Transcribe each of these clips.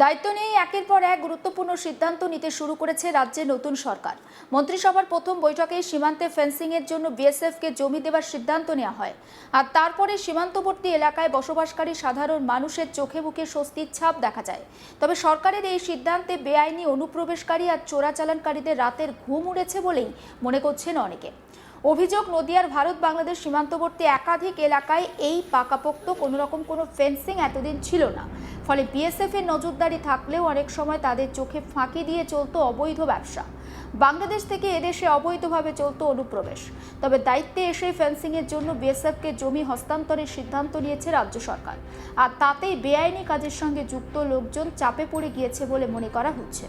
দায়িত্ব নিয়ে একের পর এক গুরুত্বপূর্ণ সিদ্ধান্ত নিতে শুরু করেছে রাজ্যের নতুন সরকার। মন্ত্রিসভার প্রথম বৈঠকে সীমান্তে ফেন্সিং এর জন্য বিএসএফকে জমি দেওয়ার সিদ্ধান্ত নেওয়া হয়, আর তারপরে সীমান্তবর্তী এলাকায় বসবাসকারী সাধারণ মানুষের চোখে মুখে স্বস্তির ছাপ দেখা যায়। তবে সরকারের এই সিদ্ধান্তে বেআইনি অনুপ্রবেশকারী আর চোরাচালানকারীদের রাতের ঘুম উড়েছে বলেই মনে করছেন অনেকে। অভিযোগ, নদিয়ার ভারত বাংলাদেশ সীমান্তবর্তী একাধিক এলাকায় এই পাকাপোক্ত কোনো ফেন্সিং এতদিন ছিল না। ফলে বিএসএফ এর নজরদারি থাকলেও অনেক সময় তাদের চোখে ফাঁকি দিয়ে চলতো অবৈধ ব্যবসা। বাংলাদেশ থেকে এদেশে অবৈধভাবে চলতো অনুপ্রবেশ। তবে দায়িত্বে এসে ফেন্সিং এর জন্য বিএসএফকে জমি হস্তান্তরের সিদ্ধান্ত নিয়েছে রাজ্য সরকার, আর তাতেই বেআইনি কাজের সঙ্গে যুক্ত লোকজন চাপে পড়ে গিয়েছে বলে মনে করা হচ্ছে।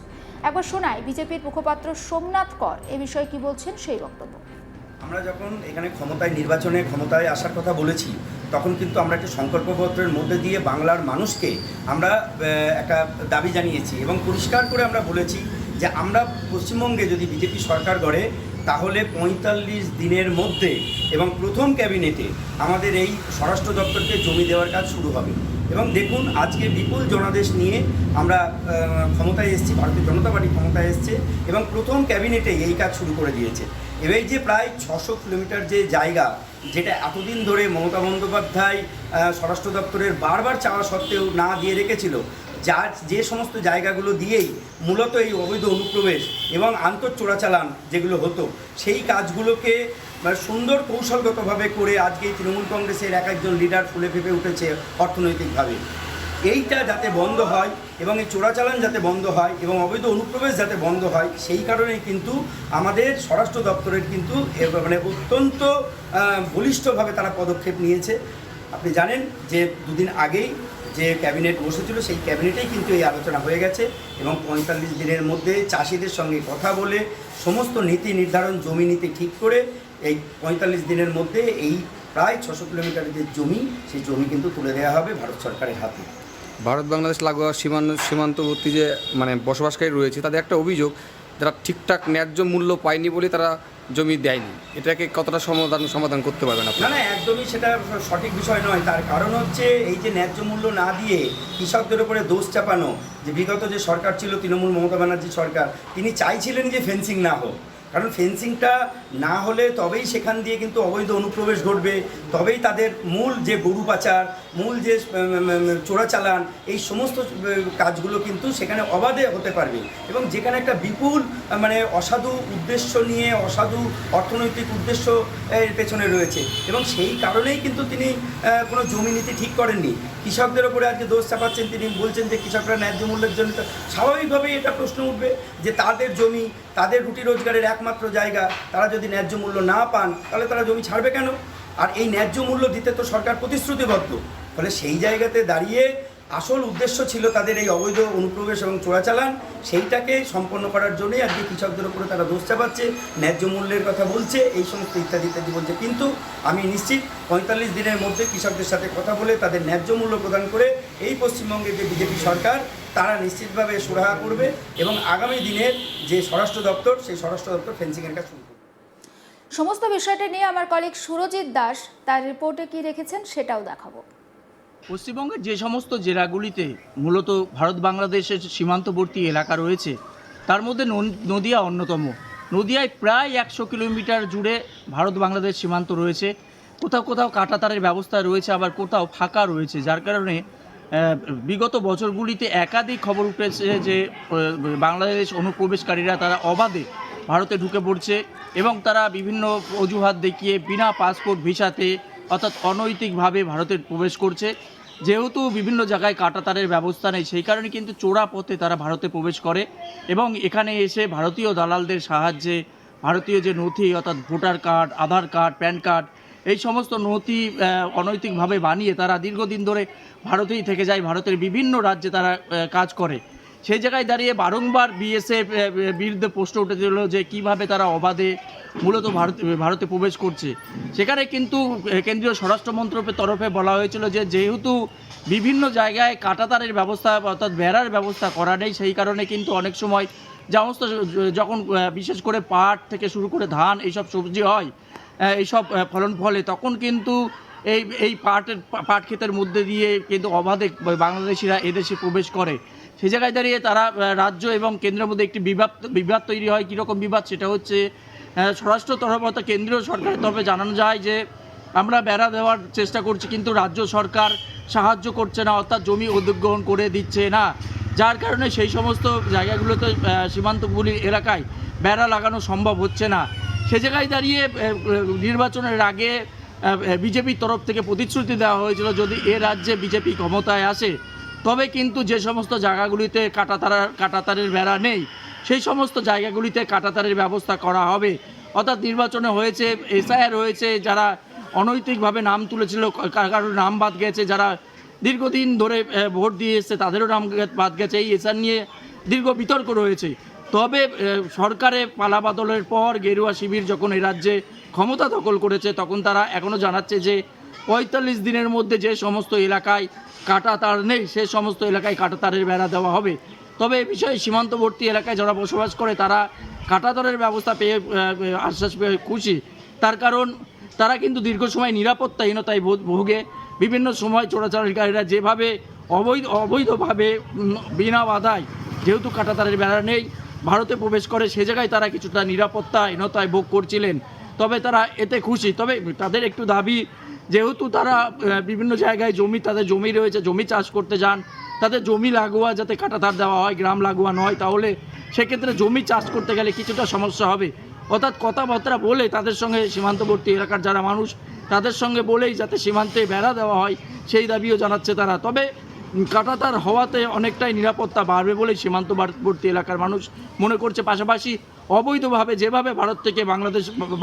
একবার শোনায় বিজেপির মুখপাত্র সোমনাথ কর এ বিষয়ে কি বলছেন সেই বক্তব্য। আমরা যখন এখানে ক্ষমতায় আসার কথা বলেছি, তখন কিন্তু আমরা একটা সংকল্পপত্রের মধ্যে দিয়ে বাংলার মানুষকে আমরা একটা দাবি জানিয়েছি এবং পরিষ্কার করে আমরা বলেছি যে আমরা পশ্চিমবঙ্গে যদি বিজেপি সরকার গড়ে তাহলে ৪৫ দিনের মধ্যে এবং প্রথম ক্যাবিনেটে আমাদের এই স্বরাষ্ট্র দপ্তরকে জমি দেওয়ার কাজ শুরু হবে। এবং দেখুন, আজকে বিপুল জনাদেশ নিয়ে আমরা ক্ষমতায় এসেছি, ভারতীয় জনতা পার্টি ক্ষমতায় এসছে এবং প্রথম ক্যাবিনেটে এই কাজ শুরু করে দিয়েছে। এবার যে প্রায় ৬০০ কিলোমিটার যে জায়গা, যেটা এতদিন ধরে মমতা বন্দ্যোপাধ্যায় স্বরাষ্ট্র দপ্তরের বারবার চাওয়া সত্ত্বেও না দিয়ে রেখেছিল, যে সমস্ত জায়গাগুলো দিয়েই মূলত এই অবৈধ অনুপ্রবেশ এবং আন্তঃচোরাচালান যেগুলো হতো, সেই কাজগুলোকে সুন্দর কৌশলগতভাবে করে আজকে তৃণমূল কংগ্রেসের এক একজন লিডার ফুলে ফেঁপে উঠেছে অর্থনৈতিকভাবে। এইটা যাতে বন্ধ হয় এবং এই চোরাচালান যাতে বন্ধ হয় এবং অবৈধ অনুপ্রবেশ যাতে বন্ধ হয়, সেই কারণেই কিন্তু আমাদের স্বরাষ্ট্র দপ্তরের কিন্তু অত্যন্ত বলিষ্ঠভাবে তারা পদক্ষেপ নিয়েছে। আপনি জানেন যে দুদিন আগেই যে ক্যাবিনেট বসেছিল, সেই ক্যাবিনেটেই কিন্তু এই আলোচনা হয়ে গেছে এবং ৪৫ দিনের মধ্যে চাষিদের সঙ্গে কথা বলে সমস্ত নীতি নির্ধারণ, জমি নীতি ঠিক করে এই ৪৫ দিনের মধ্যে এই প্রায় ৬০০ কিলোমিটারের যে জমি, সেই জমি কিন্তু তুলে দেওয়া হবে ভারত সরকারের হাতে। ভারত বাংলাদেশ লাগোয়া সীমান্তবর্তী যে বসবাসকারী রয়েছে, তাদের একটা অভিযোগ, যারা ঠিকঠাক ন্যায্য মূল্য পায়নি বলে তারা জমি দেয়নি। এটাকে কতটা সমাধান করতে পারবেন আপনি? না, একদমই সেটা সঠিক বিষয় নয়। তার কারণ হচ্ছে এই যে ন্যায্য মূল্য না দিয়ে কৃষকদের উপরে দোষ চাপানো। যে বিগত যে সরকার ছিল, তৃণমূল মমতা ব্যানার্জি সরকার, তিনি চাইছিলেন যে ফেন্সিং না হোক, কারণ ফেন্সিংটা না হলে তবেই সেখান দিয়ে কিন্তু অবৈধ অনুপ্রবেশ ঘটবে, তবেই তাদের মূল যে গরু পাচার, মূল যে চোরাচালান, এই সমস্ত কাজগুলো কিন্তু সেখানে অবাধে হতে পারবে। এবং যেখানে একটা বিপুল অসাধু উদ্দেশ্য নিয়ে, অসাধু অর্থনৈতিক উদ্দেশ্য এর পেছনে রয়েছে এবং সেই কারণেই কিন্তু তিনি কোনো জমি নীতি ঠিক করেননি। কৃষকদের ওপরে আজকে দোষ চাপাচ্ছেন, তিনি বলছেন যে কৃষকরা ন্যায্য মূল্যের জন্য। স্বাভাবিকভাবেই এটা প্রশ্ন উঠবে যে তাদের জমি, তাদের রুটি রোজগারের একমাত্র জায়গা, তারা যদি ন্যায্য মূল্য না পান তাহলে তারা জমি ছাড়বে কেন? আর এই ন্যায্য মূল্য দিতে তো সরকার প্রতিশ্রুতিবদ্ধ। ফলে সেই জায়গাতে দাঁড়িয়ে আসল উদ্দেশ্য ছিল তাদের এই অবৈধ অনুপ্রবেশ এবং চোরাচালান, সেইটাকে সম্পন্ন করার জন্যই আজকে কৃষকদের উপরে তারা দোষ চাপাচ্ছে, ন্যায্য মূল্যের কথা বলছে, এই সমস্ত ইত্যাদি ইত্যাদি বলছে। কিন্তু আমি নিশ্চিত ৪৫ দিনের মধ্যে কৃষকদের সাথে কথা বলে তাদের ন্যায্য মূল্য প্রদান করে এই পশ্চিমবঙ্গের যে বিজেপি সরকার, তারা নিশ্চিতভাবে সুরাহা করবে এবং আগামী দিনের যে স্বরাষ্ট্র দপ্তর, সেই স্বরাষ্ট্র দপ্তর ফেন্সিংয়ের কাজ শুরু করবে। সমস্ত বিষয়টা নিয়ে আমার কলিগ সুরজিৎ দাস তার রিপোর্টে কি রেখেছেন সেটাও দেখাবো। পশ্চিমবঙ্গের যে সমস্ত জেলাগুলিতে মূলত ভারত বাংলাদেশের সীমান্তবর্তী এলাকা রয়েছে, তার মধ্যে নদিয়া অন্যতম। নদিয়ায় প্রায় ১০০ কিলোমিটার জুড়ে ভারত বাংলাদেশ সীমান্ত রয়েছে। কোথাও কোথাও কাঁটাতারের ব্যবস্থা রয়েছে, আবার কোথাও ফাঁকা রয়েছে, যার কারণে বিগত বছরগুলিতে একাধিক খবর উঠেছে যে বাংলাদেশ অনুপ্রবেশকারীরা তারা অবাধে ভারতে ঢুকে পড়ছে এবং তারা বিভিন্ন অজুহাত দেখিয়ে বিনা পাসপোর্ট ভিসাতে, অর্থাৎ অনৈতিকভাবে ভারতে প্রবেশ করছে। যেহেতু বিভিন্ন জায়গায় কাঁটাতারের ব্যবস্থা নেই, সেই কারণে কিন্তু চোরা পথে তারা ভারতে প্রবেশ করে এবং এখানে এসে ভারতীয় দালালদের সাহায্যে ভারতীয় যে নথি, অর্থাৎ ভোটার কার্ড, আধার কার্ড, প্যান কার্ড, এই সমস্ত নথি অনৈতিকভাবে বানিয়ে তারা দীর্ঘদিন ধরে ভারতেই থেকে যায়, ভারতের বিভিন্ন রাজ্যে তারা কাজ করে। সেই জায়গায় দাঁড়িয়ে বারংবার বিএসএফ বিরুদ্ধে প্রশ্ন উঠেছিল যে কীভাবে তারা অবাধে মূলত ভারতে প্রবেশ করছে। সেখানে কিন্তু কেন্দ্রীয় স্বরাষ্ট্র মন্ত্রকের তরফে বলা হয়েছিল যে যেহেতু বিভিন্ন জায়গায় কাঁটাতারের ব্যবস্থা, অর্থাৎ বেড়ার ব্যবস্থা করা নেই, সেই কারণে কিন্তু অনেক সময় সমস্ত যখন বিশেষ করে পাট থেকে শুরু করে ধান, এইসব সবজি হয়, এইসব ফলন ফলে, তখন কিন্তু এই পাট ক্ষেতের মধ্যে দিয়ে কিন্তু অবাধে বাংলাদেশিরা এদেশে প্রবেশ করে। সেই জায়গায় দাঁড়িয়ে তারা রাজ্য এবং কেন্দ্রের মধ্যে একটি বিবাদ তৈরি হয়। কীরকম বিবাদ? সেটা হচ্ছে স্বরাষ্ট্র তরফ অর্থাৎ কেন্দ্রীয় সরকারের তরফে জানানো যায় যে আমরা বেড়া দেওয়ার চেষ্টা করছি, কিন্তু রাজ্য সরকার সাহায্য করছে না, অর্থাৎ জমি অধিগ্রহণ করে দিচ্ছে না, যার কারণে সেই সমস্ত জায়গাগুলোতে সীমান্তগুলি এলাকায় বেড়া লাগানো সম্ভব হচ্ছে না। সে জায়গায় দাঁড়িয়ে নির্বাচনের আগে বিজেপির তরফ থেকে প্রতিশ্রুতি দেওয়া হয়েছিল যদি এ রাজ্যে বিজেপি ক্ষমতায় আসে তবে কিন্তু যে সমস্ত জায়গাগুলিতে কাঁটাতারের বেড়া নেই সেই সমস্ত জায়গাগুলিতে কাঁটাতারের ব্যবস্থা করা হবে। অর্থাৎ নির্বাচনে হয়েছে, এসআইআর হয়েছে, যারা অনৈতিকভাবে নাম তুলেছিল কারোর নাম বাদ গেছে, যারা দীর্ঘদিন ধরে ভোট দিয়ে এসছে তাদেরও নাম বাদ গেছে। এই এসআইআর নিয়ে দীর্ঘ বিতর্ক রয়েছে। তবে সরকারে পালাবদলের পর গেরুয়া শিবির যখন এই রাজ্যে ক্ষমতা দখল করেছে তখন তারা এখনও জানাচ্ছে যে ৪৫ দিনের মধ্যে যে সমস্ত এলাকায় কাঁটাতার নেই সে সমস্ত এলাকায় কাঁটাতারের বেড়া দেওয়া হবে। তবে এ বিষয়ে সীমান্তবর্তী এলাকায় যারা বসবাস করে তারা কাঁটাতারের ব্যবস্থা পেয়ে আশ্বাস পেয়ে খুশি। তার কারণ তারা কিন্তু দীর্ঘ সময় নিরাপত্তাহীনতায় ভোগে। বিভিন্ন সময় চোরাচালানকারীরা যেভাবে অবৈধভাবে বিনা বাধায় যেহেতু কাঁটাতারের বেড়া নেই ভারতে প্রবেশ করে, সে জায়গায় তারা কিছুটা নিরাপত্তাহীনতায় ভোগ করছিলেন। তবে তারা এতে খুশি। তবে তাদের একটু দাবি, যেহেতু তারা বিভিন্ন জায়গায় তাদের জমি রয়েছে, জমি চাষ করতে যান, তাদের জমি লাগোয়া যাতে কাঁটাতার দেওয়া হয়, গ্রাম লাগোয়া নয়, তাহলে সেক্ষেত্রে জমি চাষ করতে গেলে কিছুটা সমস্যা হবে। অর্থাৎ কথাবার্তা বলে তাদের সঙ্গে সীমান্তবর্তী এলাকার যারা মানুষ তাদের সঙ্গে বলেই যাতে সীমান্তে বেড়া দেওয়া হয় সেই দাবিও জানাচ্ছে তারা। তবে কাঁটাতার হওয়াতে অনেকটাই নিরাপত্তা বাড়বে বলে সীমান্তবর্তী এলাকার মানুষ মনে করছে। পাশাপাশি অবৈধভাবে যেভাবে ভারত থেকে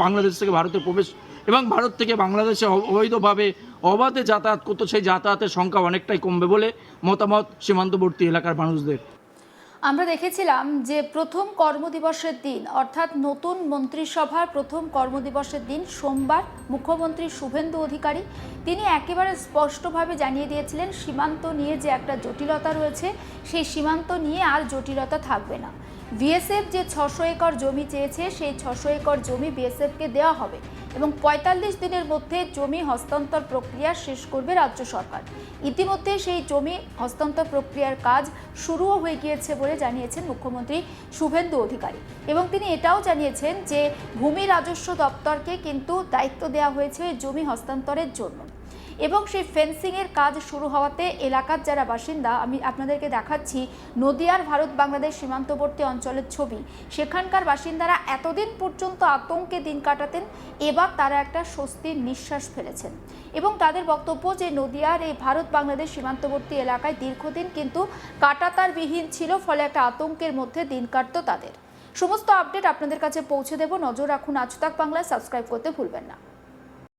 বাংলাদেশ থেকে ভারতে প্রবেশ এবং ভারত থেকে বাংলাদেশে অবৈধভাবে অবাধে যাতায়াত করতো সেই যাতায়াতের সংখ্যা অনেকটাই কমবে বলে মতামত সীমান্তবর্তী এলাকার মানুষদের। আমরা দেখেছিলাম যে প্রথম কর্মদিবসের দিন অর্থাৎ নতুন মন্ত্রিসভার প্রথম কর্মদিবসের দিন সোমবার মুখ্যমন্ত্রী শুভেন্দু অধিকারী তিনি একেবারে স্পষ্টভাবে জানিয়ে দিয়েছিলেন সীমান্ত নিয়ে যে একটা জটিলতা রয়েছে সেই সীমান্ত নিয়ে আর জটিলতা থাকবে না। বিএসএফ যে ৬০০ একর জমি চেয়েছে সেই ৬০০ একর জমি বিএসএফকে দেওয়া হবে এবং ৪৫ দিনের মধ্যে জমি হস্তান্তর প্রক্রিয়া শেষ করবে রাজ্য সরকার। ইতিমধ্যে সেই জমি হস্তান্তর প্রক্রিয়ার কাজ শুরুও হয়ে গিয়েছে বলে জানিয়েছেন মুখ্যমন্ত্রী শুভেন্দু অধিকারী এবং তিনি এটাও জানিয়েছেন যে ভূমি রাজস্ব দপ্তরকে কিন্তু দায়িত্ব দেওয়া হয়েছে জমি হস্তান্তরের জন্য এবং সেই ফেন্সিংয়ের কাজ শুরু হওয়াতে এলাকার যারা বাসিন্দা, আমি আপনাদেরকে দেখাচ্ছি নদিয়ার ভারত বাংলাদেশ সীমান্তবর্তী অঞ্চলের ছবি, সেখানকার বাসিন্দারা এতদিন পর্যন্ত আতঙ্কে দিন কাটাতেন, এবার তারা একটা স্বস্তির নিঃশ্বাস ফেলেছেন এবং তাদের বক্তব্য যে নদিয়ার এই ভারত বাংলাদেশ সীমান্তবর্তী এলাকায় দীর্ঘদিন কিন্তু কাঁটাতারবিহীন ছিল, ফলে একটা আতঙ্কের মধ্যে দিন কাটতো তাদের। সমস্ত আপডেট আপনাদের কাছে পৌঁছে দেব। নজর রাখুন আজ তাক বাংলা, সাবস্ক্রাইব করতে ভুলবেন না।